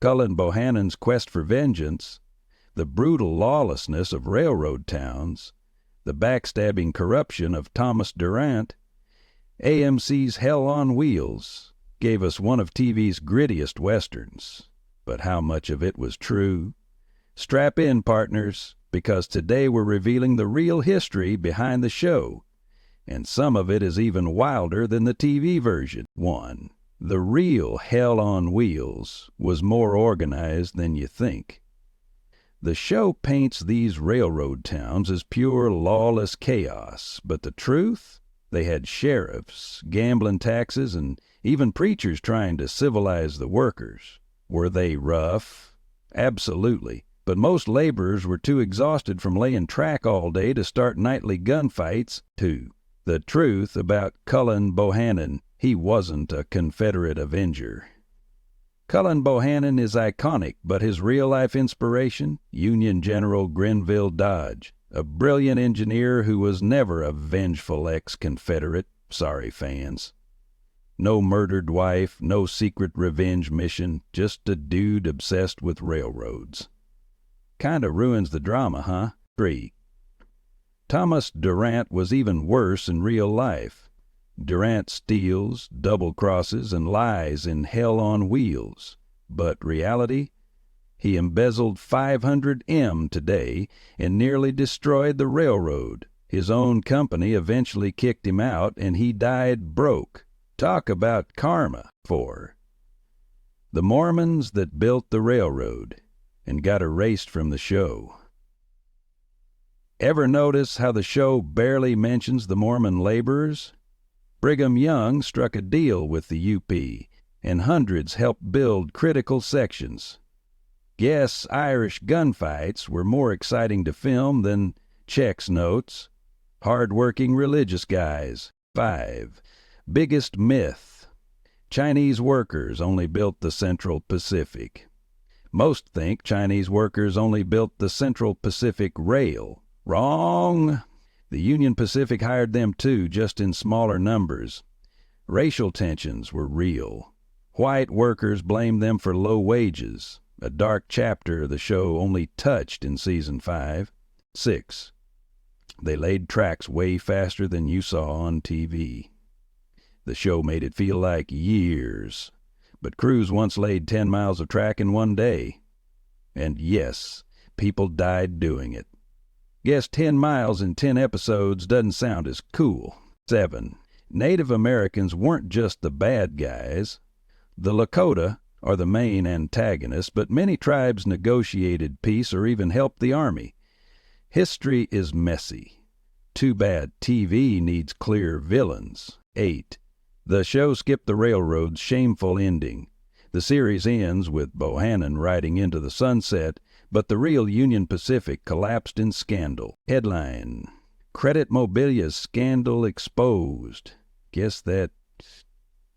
Cullen Bohannon's quest for vengeance, the brutal lawlessness of railroad towns, the backstabbing corruption of Thomas Durant, AMC's Hell on Wheels gave us one of TV's grittiest westerns. But how much of it was true? Strap in, partners, because today we're revealing the real history behind the show, and some of it is even wilder than the TV version. 1. The real Hell on Wheels was more organized than you think. The show paints these railroad towns as pure lawless chaos, but the truth? They had sheriffs, gambling taxes, and even preachers trying to civilize the workers. Were they rough? Absolutely. But most laborers were too exhausted from laying track all day to start nightly gunfights. 2. The truth about Cullen Bohannan. He wasn't a Confederate Avenger. Cullen Bohannan is iconic, but his real-life inspiration? Union General Grenville Dodge, a brilliant engineer who was never a vengeful ex-Confederate. Sorry, fans. No murdered wife, no secret revenge mission, just a dude obsessed with railroads. Kinda ruins the drama, huh? 3. Thomas Durant was even worse in real life. Durant steals, double-crosses, and lies in Hell on Wheels. But reality? He embezzled $500 today and nearly destroyed the railroad. His own company eventually kicked him out, and he died broke. Talk about karma. 4. The Mormons that built the railroad and got erased from the show. Ever notice how the show barely mentions the Mormon laborers? Brigham Young struck a deal with the UP, and hundreds helped build critical sections. Guess Irish gunfights were more exciting to film than checks notes. Hard-working religious guys. 5. Biggest myth. Chinese workers only built the Central Pacific. Most think Chinese workers only built the Central Pacific Rail. Wrong! The Union Pacific hired them too, just in smaller numbers. Racial tensions were real. White workers blamed them for low wages, a dark chapter the show only touched in Season 5. 6. They laid tracks way faster than you saw on TV. The show made it feel like years, but crews once laid 10 miles of track in one day. And yes, people died doing it. Guess 10 miles in 10 episodes doesn't sound as cool. 7. Native Americans weren't just the bad guys. The Lakota are the main antagonists, but many tribes negotiated peace or even helped the army. History is messy. Too bad TV needs clear villains. 8. The show skipped the railroad's shameful ending. The series ends with Bohannan riding into the sunset, but the real Union Pacific collapsed in scandal. Headline: Credit Mobilia's scandal exposed. Guess that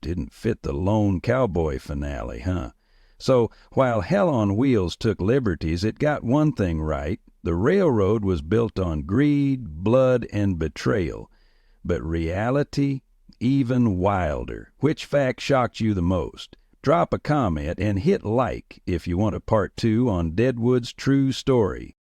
didn't fit the Lone Cowboy finale, huh? So, while Hell on Wheels took liberties, it got one thing right. The railroad was built on greed, blood, and betrayal. But reality? Even wilder. Which fact shocked you the most? Drop a comment and hit like if you want a part 2 on Deadwood's true story.